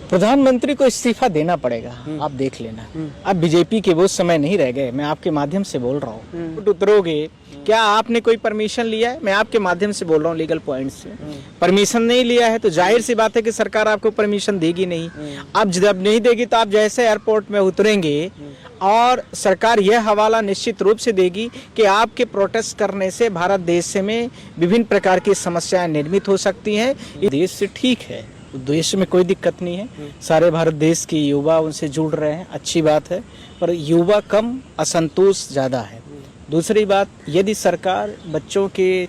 प्रधानमंत्री को इस्तीफा देना पड़ेगा। आप देख लेना, अब बीजेपी के वो समय नहीं रह गए। मैं आपके माध्यम से बोल रहा हूँ, उतरोगे क्या आपने कोई परमिशन लिया है? मैं आपके माध्यम से बोल रहा हूँ लीगल पॉइंट से। परमिशन नहीं लिया है तो जाहिर सी बात है कि सरकार आपको परमिशन देगी नहीं। अब जब नहीं देगी तो आप जैसे एयरपोर्ट में उतरेंगे और सरकार यह हवाला निश्चित रूप से देगी कि आपके प्रोटेस्ट करने से भारत देश में विभिन्न प्रकार की समस्याएं निर्मित हो सकती हैं। ये देश से ठीक है, देश में कोई दिक्कत नहीं है, सारे भारत देश के युवा उनसे जुड़ रहे हैं, अच्छी बात है, पर युवा कम, असंतोष ज़्यादा है। दूसरी बात, यदि सरकार बच्चों के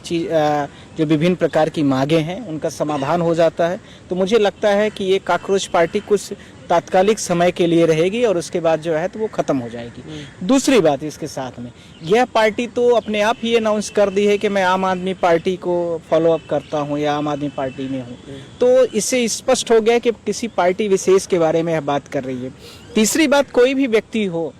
जो विभिन्न प्रकार की मांगे हैं उनका समाधान हो जाता है तो मुझे लगता है कि ये कॉकरोच पार्टी कुछ तात्कालिक समय के लिए रहेगी और उसके बाद जो है तो वो खत्म हो जाएगी। दूसरी बात, इसके साथ में यह पार्टी तो अपने आप ही अनाउंस कर दी है कि मैं आम आदमी पार्टी को फॉलो अप करता हूं या आम आदमी पार्टी में हूं, तो इससे स्पष्ट हो गया कि किसी पार्टी विशेष के बारे में यह बात कर रही है। तीसरी बात, कोई भी व्यक्ति हो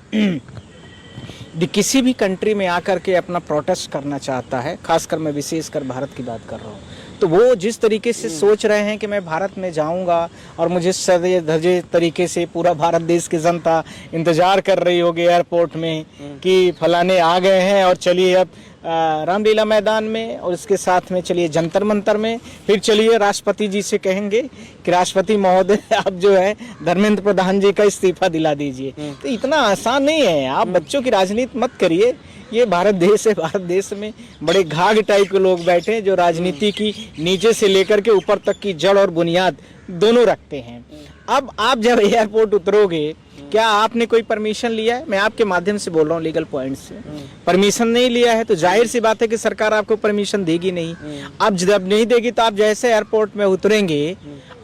किसी भी कंट्री में आकर के अपना प्रोटेस्ट करना चाहता है, खासकर मैं विशेषकर भारत की बात कर रहा हूँ, तो वो जिस तरीके से सोच रहे हैं कि मैं भारत में जाऊंगा और मुझे सजे धजे तरीके से पूरा भारत देश की जनता इंतजार कर रही होगी एयरपोर्ट में कि फलाने आ गए हैं और चलिए अब रामलीला मैदान में और इसके साथ में चलिए जंतर मंतर में, फिर चलिए राष्ट्रपति जी से कहेंगे कि राष्ट्रपति महोदय आप जो है धर्मेंद्र प्रधान जी का इस्तीफा दिला दीजिए। तो इतना आसान नहीं है। आप बच्चों की राजनीति मत करिए। ये भारत देश है, भारत देश में बड़े घाघ टाइप के लोग बैठे हैं जो राजनीति की नीचे से लेकर के ऊपर तक की जड़ और बुनियाद दोनों रखते हैं। अब आप जब एयरपोर्ट उतरोगे, क्या आपने कोई परमिशन लिया है? मैं आपके माध्यम से बोल रहा हूँ लीगल पॉइंट से। परमिशन नहीं लिया है तो जाहिर सी बात है कि सरकार आपको परमिशन देगी नहीं। अब जब नहीं देगी तो आप जैसे एयरपोर्ट में उतरेंगे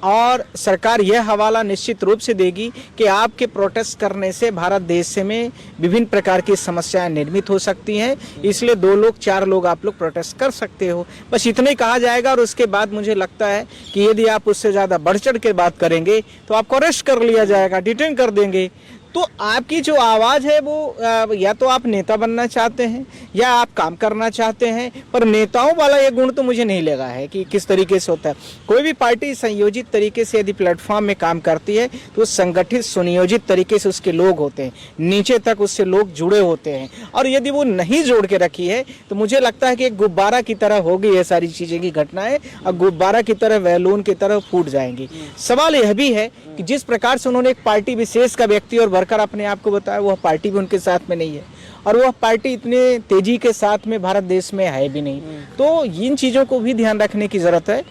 और सरकार यह हवाला निश्चित रूप से देगी कि आपके प्रोटेस्ट करने से भारत देश में विभिन्न प्रकार की समस्याएं निर्मित हो सकती हैं, इसलिए 2 लोग 4 लोग आप लोग प्रोटेस्ट कर सकते हो, बस इतना ही कहा जाएगा। और उसके बाद मुझे लगता है कि यदि आप उससे ज़्यादा बढ़ चढ़ के बात करेंगे तो आपको अरेस्ट कर लिया जाएगा, डिटेन कर देंगे। तो आपकी जो आवाज़ है वो या तो आप नेता बनना चाहते हैं या आप काम करना चाहते हैं, पर नेताओं वाला ये गुण तो मुझे नहीं लगा है कि किस तरीके से होता है। कोई भी पार्टी संयोजित तरीके से यदि प्लेटफॉर्म में काम करती है तो संगठित सुनियोजित तरीके से उसके लोग होते हैं, नीचे तक उससे लोग जुड़े होते हैं। और यदि वो नहीं जोड़ के रखी है तो मुझे लगता है कि एक गुब्बारा की तरह होगी ये सारी चीज़ें की घटनाएं, और गुब्बारा की तरह बैलून की तरह फूट जाएंगी। सवाल यह भी है कि जिस प्रकार से उन्होंने एक पार्टी विशेष का व्यक्ति और वर्कर अपने आप को बताया, वह पार्टी भी उनके साथ में नहीं है और वह पार्टी इतने तेजी के साथ में भारत देश में है भी नहीं। तो इन चीज़ों को भी ध्यान रखने की ज़रूरत है।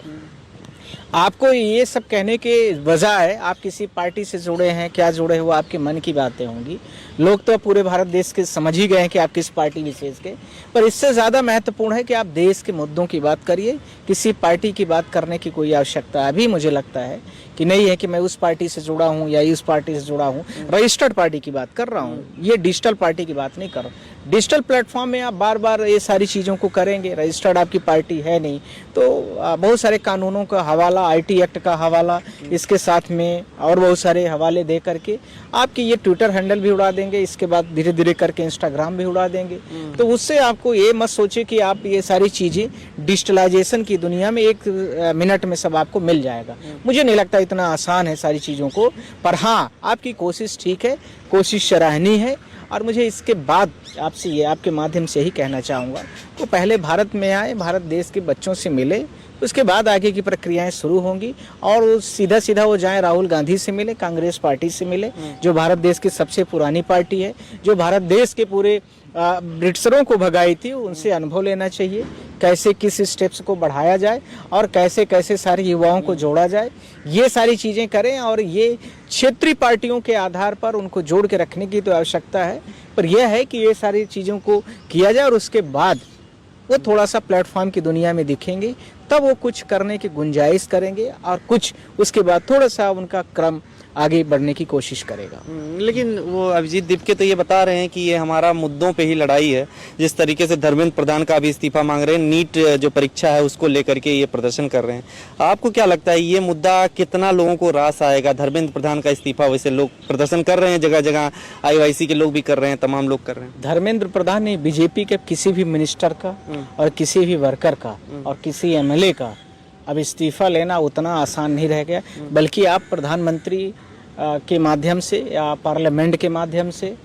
आपको ये सब कहने के वजह है आप किसी पार्टी से जुड़े हैं, क्या जुड़े हो, आपके मन की बातें होंगी। लोग तो पूरे भारत देश के समझ ही गए हैं कि आप किस पार्टी विशेष के, पर इससे ज़्यादा महत्वपूर्ण है कि आप देश के मुद्दों की बात करिए। किसी पार्टी की बात करने की कोई आवश्यकता अभी मुझे लगता है कि नहीं है कि मैं उस पार्टी से जुड़ा हूँ या इस पार्टी से जुड़ा हूँ। रजिस्टर्ड पार्टी की बात कर रहा हूँ, ये डिजिटल पार्टी की बात नहीं कर रहा हूँ। डिजिटल प्लेटफॉर्म में आप बार बार ये सारी चीज़ों को करेंगे, रजिस्टर्ड आपकी पार्टी है नहीं, तो बहुत सारे कानूनों का हवाला, IT एक्ट का हवाला, इसके साथ में और बहुत सारे हवाले दे करके आपकी ये ट्विटर हैंडल भी उड़ा देंगे, इसके बाद धीरे धीरे करके इंस्टाग्राम भी उड़ा देंगे। तो उससे आपको ये मत सोचे कि आप ये सारी चीज़ें डिजिटलाइजेशन की दुनिया में 1 मिनट में सब आपको मिल जाएगा। मुझे नहीं लगता इतना आसान है सारी चीज़ों को, पर हाँ आपकी कोशिश ठीक है, कोशिश सराहनीय है। और मुझे इसके बाद आपसे ये आपके माध्यम से ही कहना चाहूँगा तो पहले भारत में आए, भारत देश के बच्चों से मिले, उसके बाद आगे की प्रक्रियाएं शुरू होंगी और सीधा सीधा वो जाएं राहुल गांधी से मिले, कांग्रेस पार्टी से मिले, जो भारत देश की सबसे पुरानी पार्टी है, जो भारत देश के पूरे ब्रिटिशरों को भगाई थी। उनसे अनुभव लेना चाहिए कैसे किस स्टेप्स को बढ़ाया जाए और कैसे कैसे सारे युवाओं को जोड़ा जाए। ये सारी चीज़ें करें और ये क्षेत्रीय पार्टियों के आधार पर उनको जोड़ के रखने की तो आवश्यकता है, पर यह है कि ये सारी चीज़ों को किया जाए और उसके बाद वो थोड़ा सा प्लेटफॉर्म की दुनिया में दिखेंगे, तब वो कुछ करने की गुंजाइश करेंगे और कुछ उसके बाद थोड़ा सा उनका क्रम आगे बढ़ने की कोशिश करेगा। लेकिन वो अभिजीत दीपके तो ये बता रहे हैं कि ये हमारा मुद्दों पे ही लड़ाई है। जिस तरीके से धर्मेंद्र प्रधान का भी इस्तीफा मांग रहे हैं, नीट जो परीक्षा है उसको लेकर के ये प्रदर्शन कर रहे हैं। आपको क्या लगता है ये मुद्दा कितना लोगों को रास आएगा? धर्मेंद्र प्रधान का इस्तीफा वैसे लोग प्रदर्शन कर रहे हैं, जगह जगह IOIC के लोग भी कर रहे हैं, तमाम लोग कर रहे हैं। धर्मेंद्र प्रधान ने बीजेपी के किसी भी मिनिस्टर का और किसी भी वर्कर का और किसी MLA का अब इस्तीफा लेना उतना आसान नहीं रह गया, बल्कि आप प्रधानमंत्री के माध्यम से या पार्लियामेंट के माध्यम से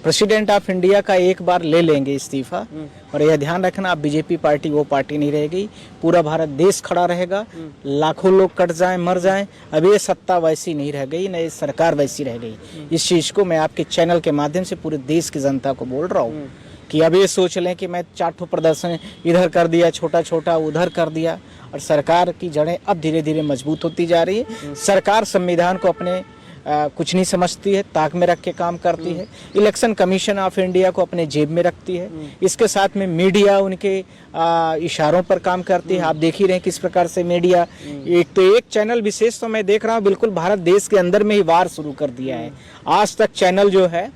प्रेसिडेंट ऑफ इंडिया का एक बार ले लेंगे इस्तीफा। और यह ध्यान रखना, आप बीजेपी पार्टी वो पार्टी नहीं रह गई, पूरा भारत देश खड़ा रहेगा, लाखों लोग कट जाएं मर जाएं। अब ये सत्ता वैसी नहीं रह गई, न ये सरकार वैसी रह गई। इस चीज को मैं आपके चैनल के माध्यम से पूरे देश की जनता को बोल रहा हूँ कि अब ये सोच लें कि मैं 4 प्रदर्शन इधर कर दिया, छोटा छोटा उधर कर दिया, और सरकार की जड़ें अब धीरे धीरे मजबूत होती जा रही है। सरकार संविधान को अपने कुछ नहीं समझती है, ताक में रख के काम करती है। इलेक्शन कमीशन ऑफ इंडिया को अपने जेब में रखती है। इसके साथ में मीडिया उनके इशारों पर काम करती है। आप देख ही रहे हैं किस प्रकार से मीडिया, एक चैनल विशेष तो मैं देख रहा हूँ, बिल्कुल भारत देश के अंदर में ही वार शुरू कर दिया है। आज तक चैनल जो है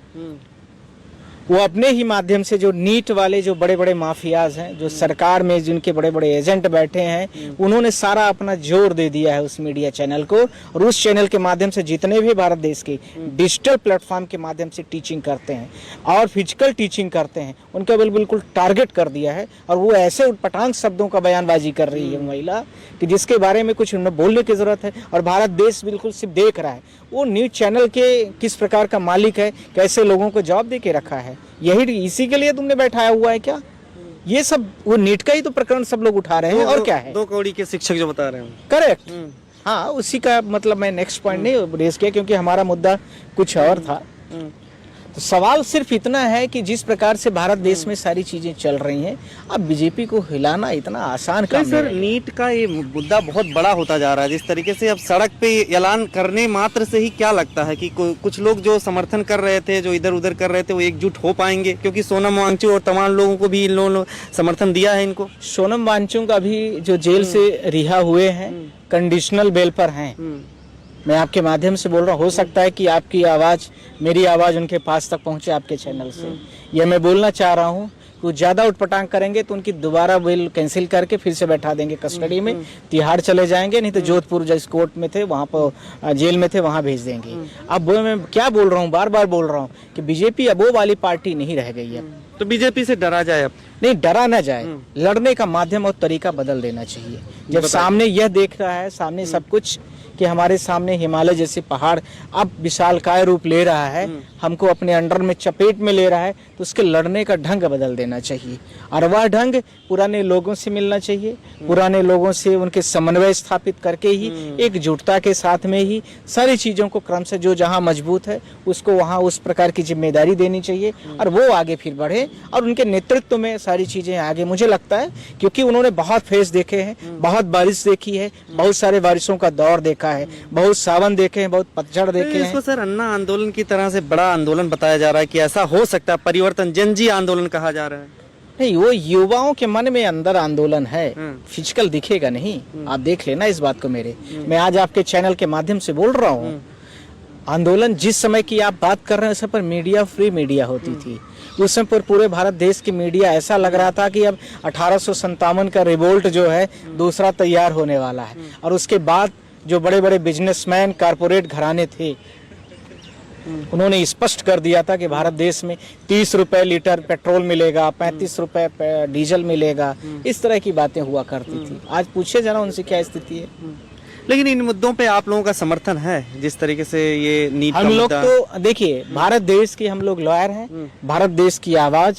वो अपने ही माध्यम से, जो नीट वाले जो बड़े बड़े माफियाज हैं, जो सरकार में जिनके बड़े बड़े एजेंट बैठे हैं, उन्होंने सारा अपना जोर दे दिया है उस मीडिया चैनल को। और उस चैनल के माध्यम से जितने भी भारत देश के डिजिटल प्लेटफॉर्म के माध्यम से टीचिंग करते हैं और फिजिकल टीचिंग करते हैं, उनका बिल्कुल टारगेट कर दिया है। और वो ऐसे उटपटांग शब्दों का बयानबाजी कर रही है महिला कि जिसके बारे में कुछ उन्हें बोलने की जरूरत है। और भारत देश बिल्कुल सिर्फ देख रहा है वो न्यूज चैनल के किस प्रकार का मालिक है, कैसे लोगों को जॉब दे के रखा है। यही इसी के लिए तुमने बैठाया हुआ है क्या? ये सब वो नीट का ही तो प्रकरण सब लोग उठा रहे हैं, और क्या है? 2 कौड़ी के शिक्षक जो बता रहे हैं, करेक्ट। हाँ, उसी का मतलब मैं नेक्स्ट पॉइंट नहीं रेस किया, क्योंकि हमारा मुद्दा कुछ और था। तो सवाल सिर्फ इतना है कि जिस प्रकार से भारत देश में सारी चीजें चल रही हैं, अब बीजेपी को हिलाना इतना आसान काम नहीं है। सर, नीट का ये मुद्दा बहुत बड़ा होता जा रहा है। जिस तरीके से अब सड़क पे ऐलान करने मात्र से ही क्या लगता है कि कुछ लोग जो समर्थन कर रहे थे, जो इधर उधर कर रहे थे, वो एकजुट हो पाएंगे? क्योंकि सोनम वांगचुक और तमाम लोगों को भी इन लोगों ने समर्थन दिया है इनको। सोनम वांगचुक अभी जो जेल से रिहा हुए हैं, कंडीशनल बेल पर हैं। मैं आपके माध्यम से बोल रहा हूँ, हो सकता है कि आपकी आवाज, मेरी आवाज उनके पास तक पहुंचे आपके चैनल से। यह मैं बोलना चाह रहा हूँ कि वो ज्यादा उठपटांग करेंगे तो उनकी दोबारा बेल कैंसिल करके फिर से बैठा देंगे कस्टडी में, तिहाड़ चले जाएंगे, नहीं तो जोधपुर जिस कोर्ट में थे वहां पर, जेल में थे वहां भेज देंगे। अब वो मैं क्या बोल रहा हूँ, बार बार बोल रहा हूँ कि बीजेपी अब वो वाली पार्टी नहीं रह गई है। तो बीजेपी से डरा जाए? अब नहीं, डरा ना जाए, लड़ने का माध्यम और तरीका बदल देना चाहिए। जब सामने यह देख रहा है, सामने सब कुछ, कि हमारे सामने हिमालय जैसे पहाड़ अब विशालकाय रूप ले रहा है, हमको अपने अंडर में चपेट में ले रहा है, तो उसके लड़ने का ढंग बदल देना चाहिए। और वह ढंग पुराने लोगों से मिलना चाहिए, पुराने लोगों से उनके समन्वय स्थापित करके ही, एकजुटता के साथ में ही सारी चीजों को क्रम से, जो जहां मजबूत है उसको वहां उस प्रकार की जिम्मेदारी देनी चाहिए, और वो आगे फिर बढ़े। और उनके नेतृत्व में सारी चीजें आगे, मुझे लगता है, क्योंकि उन्होंने बहुत फेस देखे हैं, बहुत बारिश देखी है, बहुत सारे बारिशों का दौर देखा है, बहुत सावन देखे हैं, बहुत पतझड़ देखे हैं। इसको सर अन्ना आंदोलन की तरह से बड़ा आंदोलन बताया जा रहा है कि ऐसा हो सकता है, परिवर्तन जनजी आंदोलन कहा जा रहा है। नहीं, वो युवाओं के मन में अंदर आंदोलन है, फिजिकल दिखेगा नहीं। आप देख लेना इस बात को मेरे, मैं आज आपके चैनल के माध्यम से बोल रहा हूँ। आंदोलन जिस समय की आप बात कर रहे हैं, उस समय पर मीडिया फ्री मीडिया होती थी। उस समय पर पूरे भारत देश की मीडिया ऐसा लग रहा था कि अब 1857 का रिवोल्ट जो है दूसरा तैयार होने वाला है। और उसके बाद जो बड़े बड़े बिजनेसमैन, कारपोरेट घराने थे, उन्होंने स्पष्ट कर दिया था कि भारत देश में 30 रुपए लीटर पेट्रोल मिलेगा, 35 रुपए डीजल मिलेगा, इस तरह की बातें हुआ करती थी। आज पूछे जरा उनसे क्या स्थिति है। लेकिन इन मुद्दों पे आप लोगों का समर्थन है, जिस तरीके से ये नीट हम लोग तो देखिए, भारत देश के हम लोग लॉयर हैं, भारत देश की आवाज,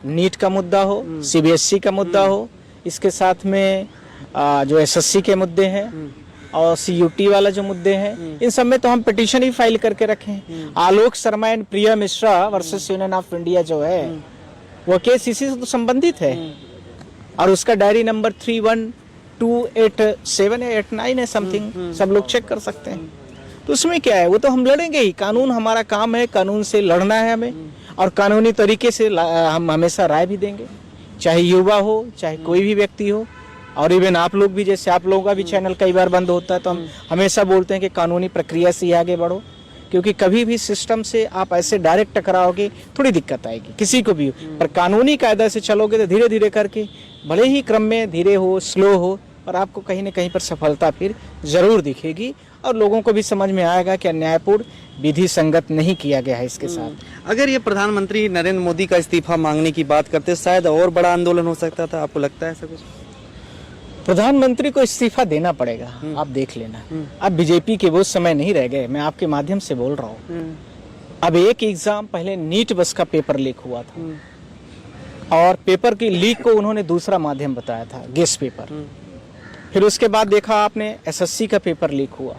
नीट का मुद्दा हो, सीबीएसई का मुद्दा हो, इसके साथ में जो एसएससी के मुद्दे हैं और सीयूटी वाला जो मुद्दे हैं, इन सब में तो हम पिटीशन ही फाइल करके रखे हैं। Alok Sharma and Priya Mishra versus Union of India जो है, वो केस इसी से तो संबंधित है, और उसका डायरी नंबर 31287 या 89 है समथिंग, सब लोग चेक कर सकते हैं। तो उसमें क्या है, वो तो हम लड़ेंगे ही, कानून हमारा काम है, कानून से लड़ना है हमें, और कानूनी तरीके से हम हमेशा राय भी देंगे, चाहे युवा हो, चाहे कोई भी व्यक्ति हो। और इवन आप लोग भी, जैसे आप लोगों का भी चैनल कई बार बंद होता है, तो हम हमेशा बोलते हैं कि कानूनी प्रक्रिया से ही आगे बढ़ो, क्योंकि कभी भी सिस्टम से आप ऐसे डायरेक्ट टकराओगे थोड़ी दिक्कत आएगी किसी को भी। पर कानूनी कायदा से चलोगे तो धीरे धीरे करके, भले ही क्रम में धीरे हो, स्लो हो, और आपको कहीं न कहीं पर सफलता फिर जरूर दिखेगी, और लोगों को भी समझ में आएगा कि अन्यायपूर्ण, विधि संगत नहीं किया गया है इसके साथ। अगर ये प्रधानमंत्री नरेंद्र मोदी का इस्तीफा मांगने की बात करते, शायद और बड़ा आंदोलन हो सकता था, आपको लगता है ऐसा कुछ? प्रधानमंत्री को इस्तीफा देना पड़ेगा, आप देख लेना। अब बीजेपी के वो समय नहीं रह गए, मैं आपके माध्यम से बोल रहा हूँ। अब एक एग्जाम पहले नीट बस का पेपर लीक हुआ था और पेपर की लीक को उन्होंने दूसरा माध्यम बताया था, गेस पेपर। फिर उसके बाद देखा आपने एसएससी का पेपर लीक हुआ,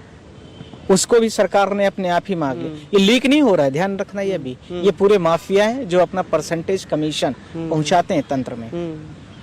उसको भी सरकार ने अपने आप ही मांग लिया। ये लीक नहीं हो रहा है, ध्यान रखना। ये भी ये पूरे माफिया हैं जो अपना परसेंटेज कमीशन पहुंचाते हैं तंत्र में।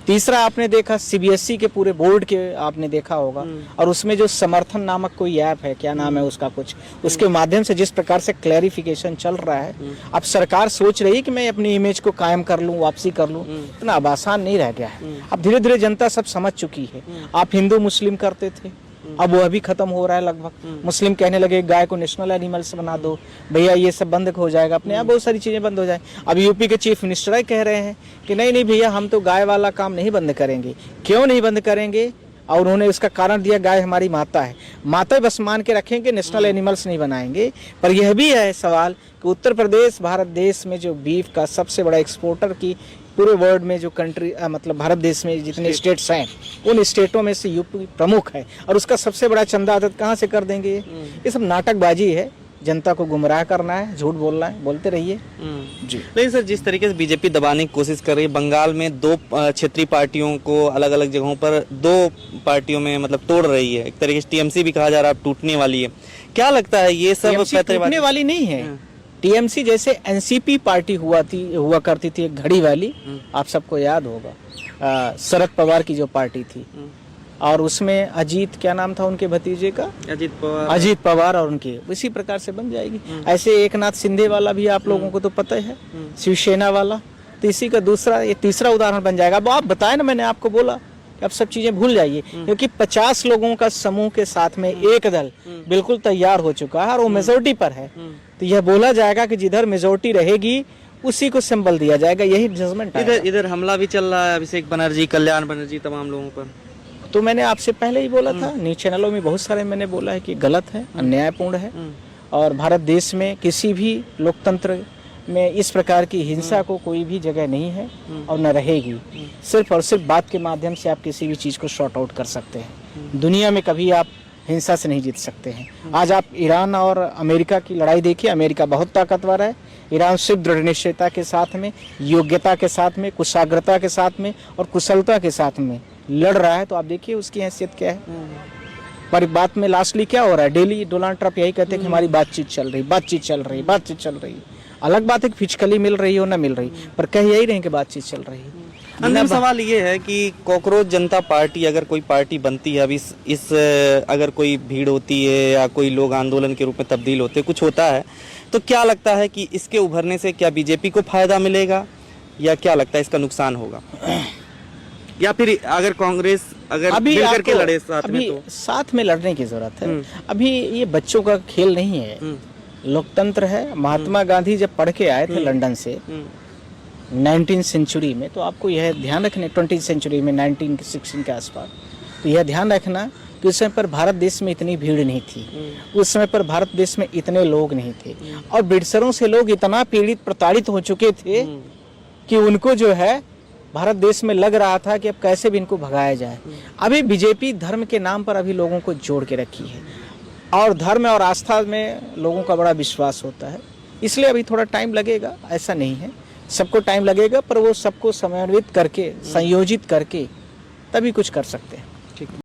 तीसरा आपने देखा सीबीएसई के पूरे बोर्ड के आपने देखा होगा, और उसमें जो समर्थन नामक कोई ऐप है, क्या नाम है उसका कुछ, उसके माध्यम से जिस प्रकार से क्लैरिफिकेशन चल रहा है। अब सरकार सोच रही है कि मैं अपनी इमेज को कायम कर लूं, वापसी कर लूं, इतना अब आसान नहीं रह गया है। अब धीरे धीरे जनता सब समझ चुकी है। आप हिंदू मुस्लिम करते थे, अब वो अभी खत्म हो रहा है लगभग। मुस्लिम कहने लगे गाय को नेशनल एनिमल्स बना दो भैया, ये सब बंद हो जाएगा अपने आप, बहुत सारी चीजें बंद हो जाए। अब यूपी के चीफ मिनिस्टर कह रहे हैं कि नहीं नहीं भैया, हम तो गाय वाला काम नहीं बंद करेंगे। क्यों नहीं बंद करेंगे? और उन्होंने उसका कारण दिया, गाय हमारी माता है, माता बस मान के रखेंगे, नेशनल एनिमल्स नहीं बनाएंगे। पर यह भी है सवाल कि उत्तर प्रदेश भारत देश में जो बीफ का सबसे बड़ा एक्सपोर्टर की पूरे वर्ल्ड में जो कंट्री मतलब भारत देश में जितने स्टेट्स हैं, उन स्टेटों में से यूपी प्रमुख है, और उसका सबसे बड़ा चंदा आदत कहाँ से कर देंगे? ये सब नाटकबाजी है, जनता को गुमराह करना है, झूठ बोलना है, बोलते रहिए जी। लेकिन सर, जिस तरीके से बीजेपी दबाने की कोशिश कर रही है, बंगाल में दो क्षेत्रीय पार्टियों को अलग अलग जगहों पर दो पार्टियों में मतलब तोड़ रही है, एक तरीके से टीएमसी भी कहा जा रहा है अब टूटने वाली है, क्या लगता है ये सब टूटने वाली नहीं है? टीएमसी जैसे एनसीपी पार्टी हुआ करती थी एक घड़ी वाली, आप सबको याद होगा, शरद पवार की जो पार्टी थी, और उसमें अजीत, क्या नाम था उनके भतीजे का, अजीत पवार, और उनके इसी प्रकार से बन जाएगी। ऐसे एकनाथ शिंदे वाला भी आप लोगों को तो पता है, शिवसेना वाला, तो इसी का दूसरा ये तीसरा उदाहरण बन जाएगा। अब आप बताए ना, मैंने आपको बोला कि अब सब चीजें भूल जाइए, क्योंकि 50 लोगों का समूह के साथ में एक दल बिल्कुल तैयार हो चुका है और वो मेजोरिटी पर है। तो यह बोला जाएगा कि जिधर मेजोरिटी रहेगी उसी को संबल दिया जाएगा, यही जजमेंट है। इधर हमला भी चल रहा है अभिषेक बनर्जी, कल्याण बनर्जी, तमाम लोगों पर। तो मैंने आपसे पहले ही बोला था, न्यूज चैनलों में बहुत सारे मैंने बोला है कि गलत है, अन्यायपूर्ण है, और भारत देश में किसी भी लोकतंत्र में इस प्रकार की हिंसा को कोई भी जगह नहीं है और न रहेगी। सिर्फ और सिर्फ बात के माध्यम से आप किसी भी चीज़ को शॉर्ट आउट कर सकते हैं। दुनिया में कभी आप हिंसा से नहीं जीत सकते हैं। आज आप ईरान और अमेरिका की लड़ाई देखिए, अमेरिका बहुत ताकतवर है, ईरान सिर्फ दृढ़ निश्चयता के साथ में, योग्यता के साथ में, कुशाग्रता के साथ में और कुशलता के साथ में लड़ रहा है। तो आप देखिए उसकी हैसियत क्या है। पर बात में लास्टली क्या हो रहा है, डेली डोनाल्ड ट्रंप यही कहते हैं कि हमारी बातचीत चल रही, बातचीत चल रही, बातचीत चल रही। अलग बात है कि फिजिकली मिल रही हो ना मिल रही, पर कह यही रहे कि बातचीत चल रही है। अंतिम सवाल ये है कि कॉकरोच जनता पार्टी अगर कोई पार्टी बनती है, अब इस अगर कोई भीड़ होती है या कोई लोग आंदोलन के रूप में तब्दील होते, कुछ होता है, तो क्या लगता है कि इसके उभरने से क्या बीजेपी को फायदा मिलेगा, या क्या लगता है इसका नुकसान होगा, या फिर अगर कांग्रेस अगर मिल करके लड़े साथ में, तो साथ में लड़ने की जरूरत है। अभी ये बच्चों का खेल नहीं है, लोकतंत्र है। महात्मा गांधी जब पढ़ के आए थे लंदन से 19th सेंचुरी में, तो आपको यह ध्यान रखना, 20th सेंचुरी में 1916 के आसपास, तो यह ध्यान रखना कि उस समय पर भारत देश में इतनी भीड़ नहीं थी, उस समय पर भारत देश में इतने लोग नहीं थे, और ब्रिटिशरों से लोग इतना पीड़ित प्रताड़ित हो चुके थे कि उनको जो है भारत देश में लग रहा था कि अब कैसे भी इनको भगाया जाए। अभी बीजेपी धर्म के नाम पर अभी लोगों को जोड़ के रखी है, और धर्म और आस्था में लोगों का बड़ा विश्वास होता है, इसलिए अभी थोड़ा टाइम लगेगा, ऐसा नहीं है, सबको टाइम लगेगा, पर वो सबको समन्वित करके, संयोजित करके तभी कुछ कर सकते हैं।